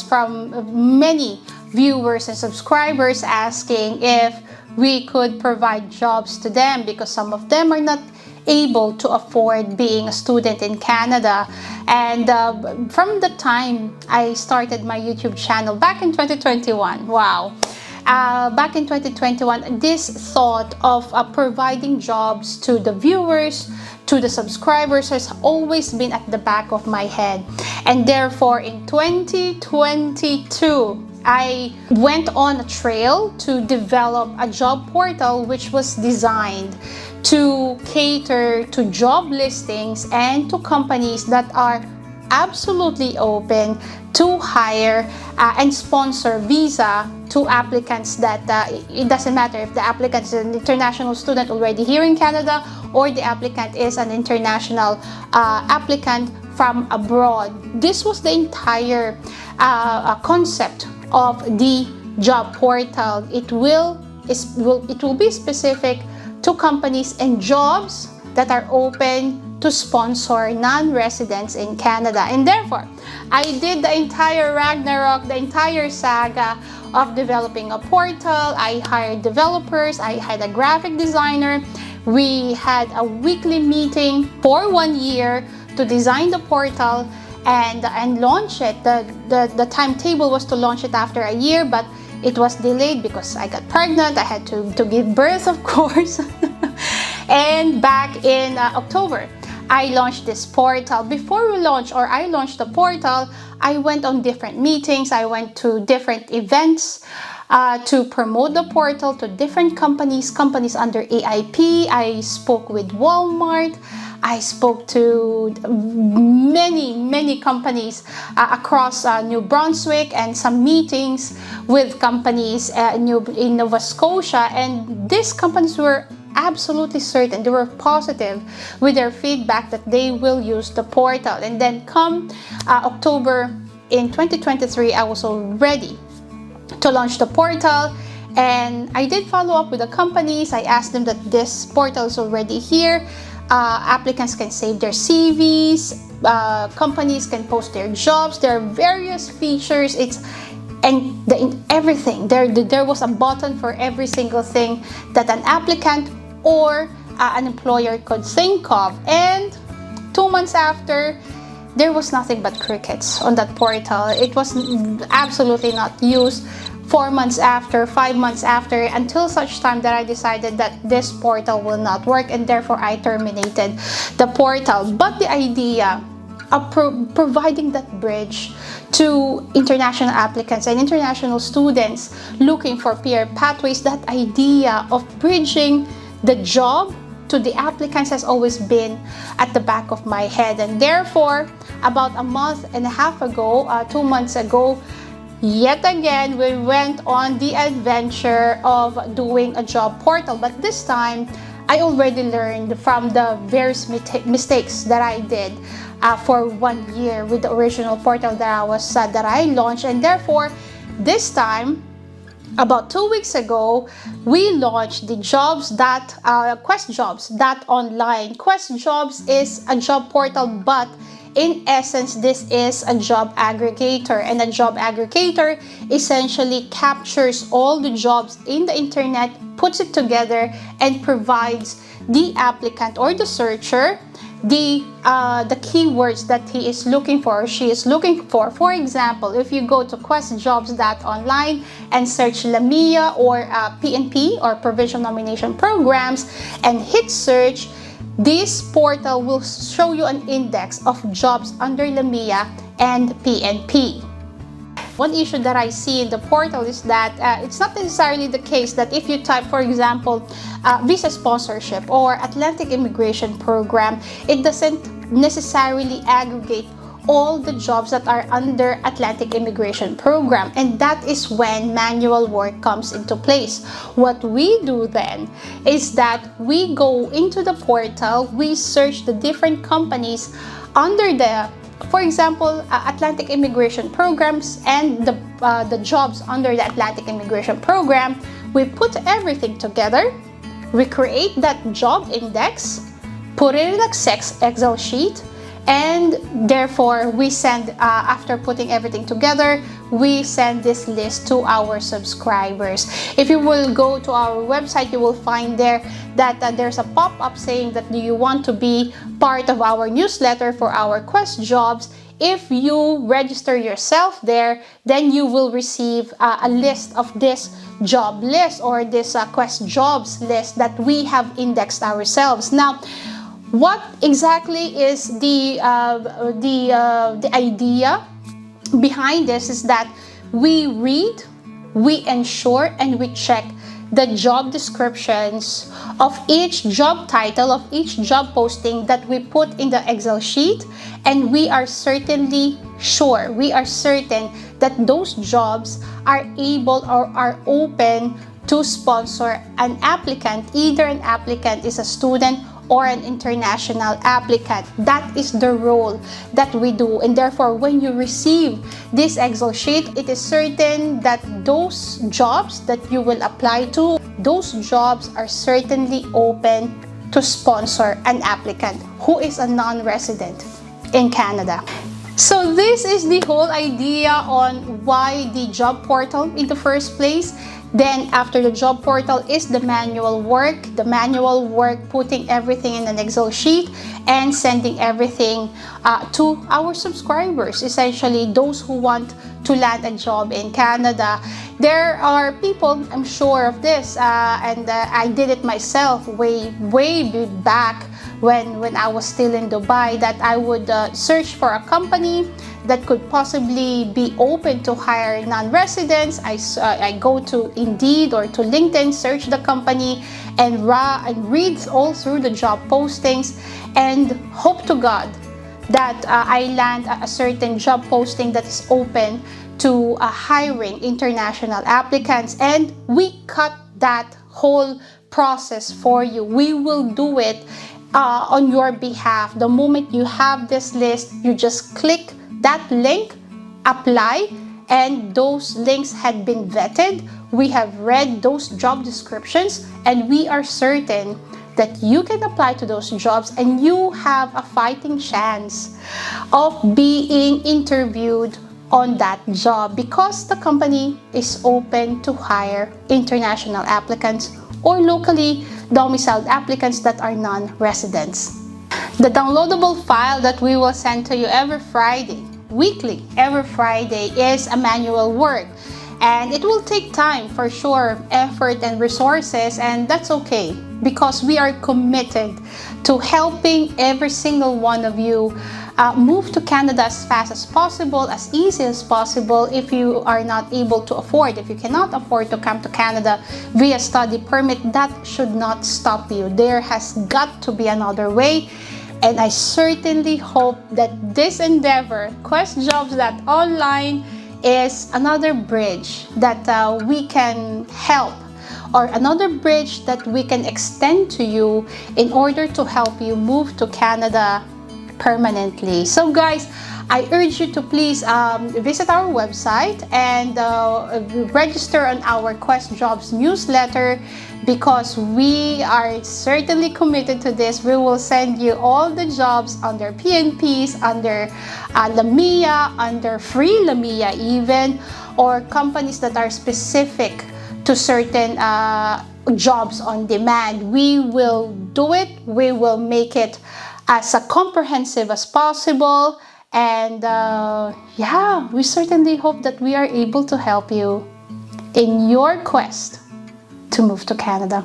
from many viewers and subscribers asking if we could provide jobs to them because some of them are not able to afford being a student in Canada. And from the time I started my YouTube channel back in 2021, wow. Back in 2021, this thought of providing jobs to the viewers, to the subscribers has always been at the back of my head. And therefore, in 2022, I went on a trail to develop a job portal which was designed to cater to job listings and to companies that are absolutely open to hire and sponsor visa to applicants that it doesn't matter if the applicant is an international student already here in Canada or the applicant is an international applicant from abroad. This was the entire concept of the job portal. It will be specific to companies and jobs that are open to sponsor non-residents in Canada. And therefore, I did the entire Ragnarok, the entire saga of developing a portal. I hired developers, I had a graphic designer. We had a weekly meeting for 1 year to design the portal and launch it. The timetable was to launch it after a year, but it was delayed because I got pregnant. I had to give birth, of course. And back in October, I launched this portal. Before I launched the portal, I went on different meetings. I went to different events to promote the portal to different companies under AIP. I spoke with Walmart. I spoke to many companies across New Brunswick and some meetings with companies in Nova Scotia. And these companies were absolutely certain, they were positive with their feedback that they will use the portal. And then come October in 2023, I was all ready to launch the portal, and I did follow up with the companies. I asked them that this portal is already here. Applicants can save their CVs, companies can post their jobs. There are various features. Everything. There was a button for every single thing that an applicant or an employer could think of. And 2 months after, there was nothing but crickets on that portal. It was absolutely not used. 4 months after, 5 months after, until such time that I decided that this portal will not work, and therefore I terminated the portal. But the idea of providing that bridge to international applicants and international students looking for peer pathways, that idea of bridging the job to the applicants has always been at the back of my head. And therefore, about a month and a half ago, 2 months ago, yet again, we went on the adventure of doing a job portal. But this time, I already learned from the various mistakes that I did for 1 year with the original portal that I launched. And therefore, this time, about 2 weeks ago, we launched the QuestJobs.online. QuestJobs is a job portal, but in essence, this is a job aggregator, and a job aggregator essentially captures all the jobs in the internet, puts it together, and provides the applicant or the searcher the keywords that he is looking for or she is looking for. For example, if you go to QuestJobs.online and search LAMIA or PNP or Provincial Nomination Programs and hit search, this portal will show you an index of jobs under LAMIA and PNP. One issue that I see in the portal is that it's not necessarily the case that if you type, for example, visa sponsorship or Atlantic Immigration Program, it doesn't necessarily aggregate all the jobs that are under Atlantic Immigration Program. And that is when manual work comes into place. What we do then is that we go into the portal, we search the different companies under for example, Atlantic Immigration Programs and the jobs under the Atlantic Immigration Program. We put everything together, we create that job index, put it in an Excel sheet, and therefore we send, after putting everything together, we send this list to our subscribers. If you will go to our website, you will find there that there's a pop-up saying that do you want to be part of our newsletter for our Quest jobs. If you register yourself there, then you will receive a list of this job list or this Quest jobs list that we have indexed ourselves. Now, what exactly is the idea behind this is that we read, we ensure, and we check the job descriptions of each job title, of each job posting that we put in the Excel sheet, and we are certainly sure, we are certain that those jobs are able or are open to sponsor an applicant. Either an applicant is a student or an international applicant. That is the role that we do, and therefore when you receive this Excel sheet, it is certain that those jobs that you will apply to, those jobs are certainly open to sponsor an applicant who is a non-resident in Canada. So this is the whole idea on why the job portal in the first place. Then after the job portal is the manual work. The manual work, putting everything in an Excel sheet and sending everything to our subscribers, essentially those who want to land a job in Canada. There are people, I'm sure of this, and I did it myself way back when I was still in Dubai, that I would search for a company that could possibly be open to hire non-residents. I go to Indeed or to LinkedIn, search the company, and read all through the job postings, and hope to God that I land a certain job posting that is open to hiring international applicants, and we cut that whole process for you. We will do it on your behalf. The moment you have this list, you just click that link, apply, and those links had been vetted. We have read those job descriptions, and we are certain that you can apply to those jobs and you have a fighting chance of being interviewed on that job, because the company is open to hire international applicants or locally domiciled applicants that are non-residents. The downloadable file that we will send to you every Friday, weekly, every Friday, is a manual work. And it will take time for sure, effort and resources, and that's okay, because we are committed to helping every single one of you move to Canada as fast as possible, as easy as possible. If you are not able to afford, if you cannot afford to come to Canada via study permit, that should not stop you. There has got to be another way. And I certainly hope that this endeavor, QuestJobs.online, is another bridge that we can help, or another bridge that we can extend to you in order to help you move to Canada permanently. So guys, I urge you to please visit our website and register on our Quest Jobs newsletter, because we are certainly committed to this. We will send you all the jobs under PNPs, under LAMIA, under free LAMIA even, or companies that are specific to certain jobs on demand. We will do it. We will make it as comprehensive as possible. And yeah, we certainly hope that we are able to help you in your quest to move to Canada.